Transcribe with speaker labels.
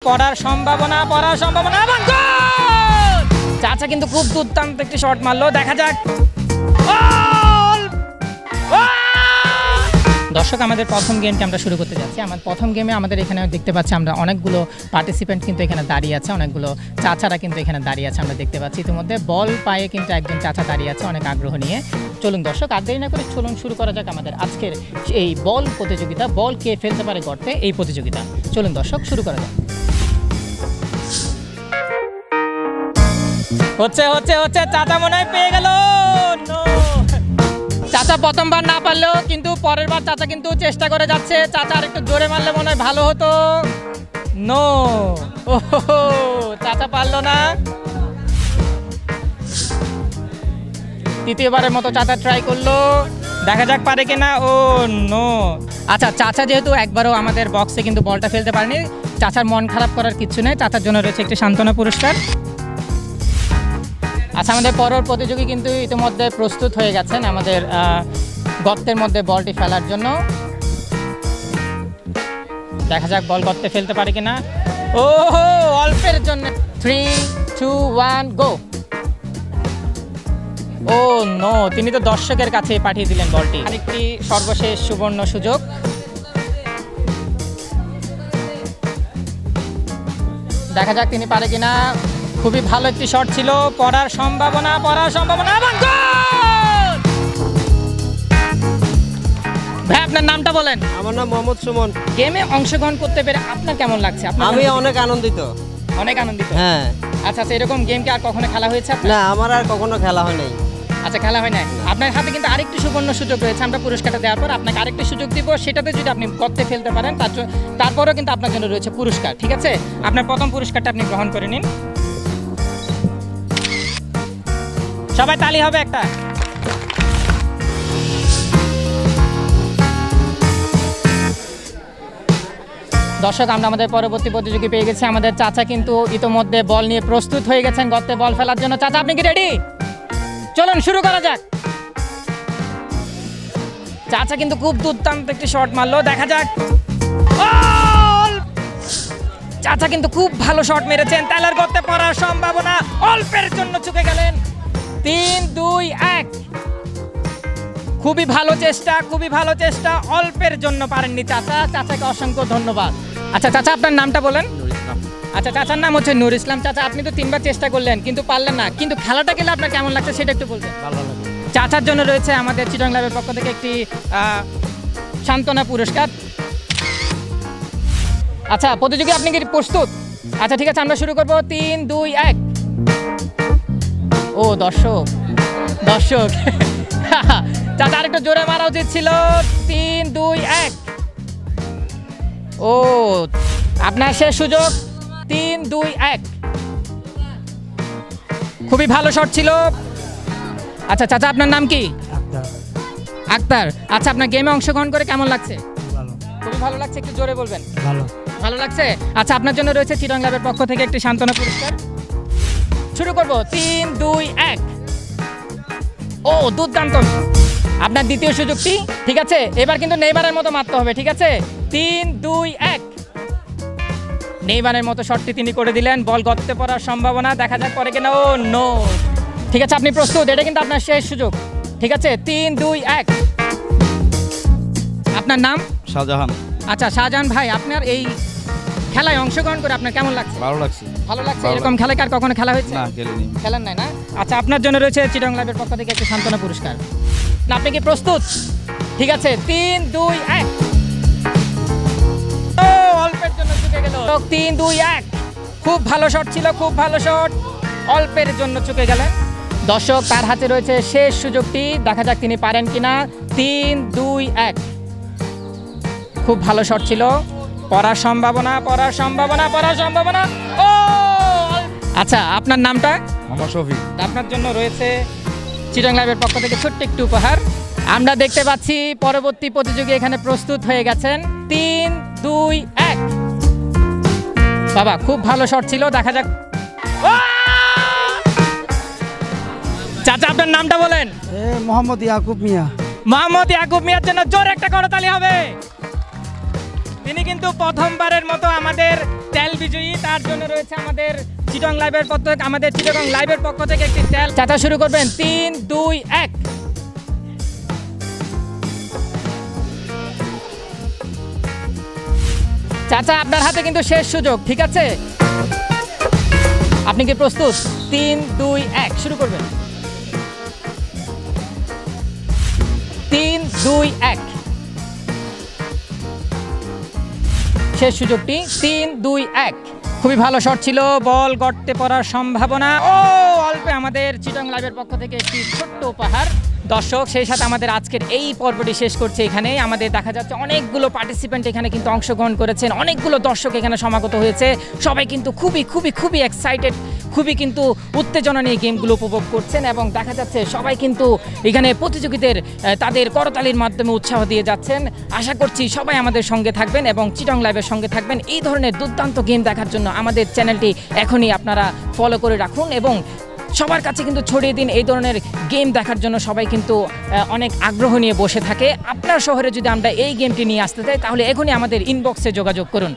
Speaker 1: পড়ার সম্ভাবনা এবং গোল! চাচা কিন্তু খুব দুর্দান্ত একটি শট মারলো, দেখা যাক। দর্শক, আমাদের প্রথম গেমটি আমরা শুরু করতে যাচ্ছি। আমার প্রথম গেমে আমাদের এখানে দেখতে পাচ্ছি আমরা অনেকগুলো পার্টিসিপেন্ট কিন্তু এখানে দাঁড়িয়ে আছে, অনেকগুলো চাচারা কিন্তু এখানে দাঁড়িয়ে আছে আমরা দেখতে পাচ্ছি। ইতিমধ্যে বল পায়ে কিন্তু একজন চাচা দাঁড়িয়ে আছে অনেক আগ্রহ নিয়ে। চলুন দর্শক, আর দেরি না করে চলুন শুরু করা যাক আমাদের আজকের এই বল প্রতিযোগিতা, বল কে ফেলতে পারে গর্তে এই প্রতিযোগিতা। চলুন দর্শক, শুরু করা যাক। হচ্ছে চাচা মনে হয় পেয়ে গেল। চাচা প্রথমবার না পারলেও কিন্তু পরের বার চাচা কিন্তু চেষ্টা করে যাচ্ছে। চাচা আর একটু জোরে মারলে মনে হয় ভালো হতো। নো, চাচা পারলো না। তৃতীয়বারের মতো চাচা ট্রাই করলো, দেখা যাক পারে কিনা। ও নো। আচ্ছা, চাচা যেহেতু একবারও আমাদের বক্সে কিন্তু বলটা ফেলতে পারেনি, চাচার মন খারাপ করার কিছু নেই। চাচার জন্য রয়েছে একটি সান্ত্বনা পুরস্কার। আচ্ছা, আমাদের পরের প্রতিযোগী কিন্তু ইতিমধ্যে প্রস্তুত হয়ে গেছেন আমাদের গর্তের মধ্যে বলটি ফেলার জন্য। দেখা যাক বল গর্তে ফেলতে পারে কিনা। ও অল্পের জন্য। 3, 2, 1 গো। ও নো, তিনি তো দর্শকের কাছে পাঠিয়ে দিলেন বলটি। আরেকটি সর্বশেষ সুবর্ণ সুযোগ। দেখা যাক তিনি পারে কিনা। খুবই ভালো একটি শট ছিল, পড়ার সম্ভাবনা এবং গোল! ভাই, আপনার নামটা বলেন।
Speaker 2: আমার নাম মোহাম্মদ সুমন।
Speaker 1: গেমে অংশগ্রহণ করতে পেরে আপনার কেমন লাগছে?
Speaker 2: আমি অনেক আনন্দিত।
Speaker 1: অনেক আনন্দিত?
Speaker 2: হ্যাঁ।
Speaker 1: আচ্ছা, এরকম গেম কি আর কখনো খেলা হয়েছে?
Speaker 2: না, আমার আর কখনো খেলা হয় নাই।
Speaker 1: আচ্ছা, খেলা হয় নাই। আপনার হাতে কিন্তু আরেকটি সুবর্ণ সুযোগ রয়েছে। আমরা পুরস্কারটা দেওয়ার পর আপনাকে আরেকটি সুযোগ দিব, সেটাতে যদি আপনি গর্তে ফেলতে পারেন তারপরেও কিন্তু আপনার জন্য রয়েছে পুরস্কার। ঠিক আছে, আপনার প্রথম পুরস্কারটা আপনি গ্রহণ করে নিন। সবাই তালি হবে একটা। দর্শক, আমরা আমাদের পরবর্তী প্রতিযোগী পেয়ে গেছি। আমাদের চাচা কিন্তু ইতিমধ্যে বল নিয়ে প্রস্তুত হয়ে গেছেন গর্তে বল ফেলার জন্য। চাচা, আপনি কি রেডি? চলুন শুরু করা যাক। চাচা কিন্তু খুব দুর্দান্ত একটি শট মারলো, দেখা যাক। চাচা কিন্তু খুব ভালো শট মেরেছেন, তেলার গর্তে পড়ার সম্ভাবনা, অল্পের জন্য চুকে গেলেন। 3, 2, 1। খুবই ভালো চেষ্টা, অল্পের জন্য পারেননি চাচা। চাচাকে অসংখ্য ধন্যবাদ। আচ্ছা চাচা, আপনার নামটা বলেন। আচ্ছা, চাচার নাম হচ্ছে নূর ইসলাম। চাচা, আপনি তো 3বার চেষ্টা করলেন কিন্তু পারলেন না, কিন্তু খেলাটা গেলে আপনার কেমন লাগছে সেটা একটু বলবেন।
Speaker 2: ভালো লাগে।
Speaker 1: চাচার জন্য রয়েছে আমাদের চিটাং ক্লাবের পক্ষ থেকে একটি সান্ত্বনা পুরস্কার। আচ্ছা, প্রতিযোগী আপনি কি প্রস্তুত? আচ্ছা ঠিক আছে, আমরা শুরু করবো। 3, 2, 1। ও দর্শক চাচা আরেকটু জোরে মারা উচিত ছিল। 3, 2, 1। ও, আপনার শেষ সুযোগ। 3, 2, 1। খুবই ভালো শট ছিল। আচ্ছা চাচা, আপনার নাম কি? আক্তার। আচ্ছা, আপনার গেমে অংশগ্রহণ করে কেমন লাগছে? খুবই ভালো লাগছে, একটু জোরে বলবেন। ভালো লাগছে। আচ্ছা, আপনার জন্য রয়েছে চিটাং ক্লাবের পক্ষ থেকে একটি সান্ত্বনা পুরস্কার। শুরু করব। 3, 2, 1। ও দুর্দান্ত, আপনার দ্বিতীয় সুযোগটি। ঠিক আছে, এবার কিন্তু নেইমারের মতো মারতে হবে। ঠিক আছে, 3, 2, 1। নেইমারের মতো শটটি তিনি করে দিলেন। বল গর্তে পড়ার সম্ভাবনা, দেখা যাক পরে কিনা। ও নো। ঠিক আছে, আপনি প্রস্তুত? এটা কিন্তু আপনার শেষ সুযোগ। ঠিক আছে, 3, 2, 1। আপনার নাম?
Speaker 3: শাহজাহান।
Speaker 1: আচ্ছা শাহজাহান ভাই, আপনার এই খেলায় অংশগ্রহণ করে আপনার কেমন লাগছে?
Speaker 3: ভালো লাগছে।
Speaker 1: ভালো লাগছে। এরকম খেলা কি আর কখনো খেলা হয়েছে?
Speaker 3: না, খেলিনি।
Speaker 1: খেলেন নাই না? আচ্ছা, আপনার জন্য রয়েছে চিটাং ক্লাবের পক্ষ থেকে একটি সান্ত্বনা পুরস্কার। না, আপনি কি প্রস্তুত? ঠিক আছে, 3, 2, 1। ও অল্পের জন্য চুকে গেল। 3, 2, 1। খুব ভালো শট ছিল, খুব ভালো শট, অল্পের জন্য চুকে গেলেন। দর্শক, তার হাতে রয়েছে শেষ সুযোগটি, দেখা যাক তিনি পারেন কিনা। 3, 2, 1। খুব ভালো শট ছিল, পড়ার সম্ভাবনা। ও আচ্ছা, আপনার নামটা?
Speaker 3: আমার শফিক।
Speaker 1: আপনার জন্য রয়েছে চিটাং ক্লাবের পক্ষ থেকে ছোট্ট একটু উপহার। আমরা দেখতে পাচ্ছি পরবর্তী প্রতিযোগী এখানে প্রস্তুত হয়ে গেছেন। 3, 2, 1। বাবা, খুব ভালো শট ছিল, দেখা যাক। চাচা, আপনার নামটা বলেন।
Speaker 4: মোহাম্মদ ইয়াকুব মিয়া।
Speaker 1: মোহাম্মদ ইয়াকুব মিয়ার জন্য জোরে একটা করতালি হবে। তিনি কিন্তু প্রথমবারের মতো আমাদের চ্যাল বিজয়ী। তার জন্য রয়েছে আমাদের চিটং লাইভের পক্ষ থেকে একটি তেল। চাচা শুরু করবেন, 3 2 1। চাচা আপনার হাতে কিন্তু শেষ সুযোগ, ঠিক আছে? আপনি কি প্রস্তুত? 3 2 1 শুরু করবেন। 3 2 1 শেষ সুযোগটি। 3 2 1। খুবই ভালো শট ছিল, বল গর্তে পড়ার সম্ভাবনা। ও অল্পে আমাদের চিটং লাইভের পক্ষ থেকে একটি ছোট্ট উপহার। দর্শক, সেই সাথে আমাদের আজকের এই পর্বটি শেষ করছে এখানে। আমাদের দেখা যাচ্ছে অনেকগুলো পার্টিসিপেন্ট এখানে কিন্তু অংশগ্রহণ করেছেন, অনেকগুলো দর্শক এখানে সমাগত হয়েছে। সবাই কিন্তু খুবই এক্সাইটেড, খুবই কিন্তু উত্তেজনা নিয়ে গেমগুলো উপভোগ করছেন এবং দেখা যাচ্ছে সবাই কিন্তু এখানে প্রতিযোগীদের তাদের করতালির মাধ্যমে উৎসাহ দিয়ে যাচ্ছেন। আশা করছি সবাই আমাদের সঙ্গে থাকবেন এবং চিটং লাইভের সঙ্গে থাকবেন। এই ধরনের দুর্দান্ত গেম দেখার জন্য আমাদের চ্যানেলটি এখনই আপনারা ফলো করে রাখুন এবং সবার কাছে কিন্তু ছড়িয়ে দিন। এই ধরনের গেম দেখার জন্য সবাই কিন্তু অনেক আগ্রহ নিয়ে বসে থাকে। আপনার শহরে যদি আমরা এই গেমটি নিয়ে আসতে চাই তাহলে এখনই আমাদের ইনবক্সে যোগাযোগ করুন।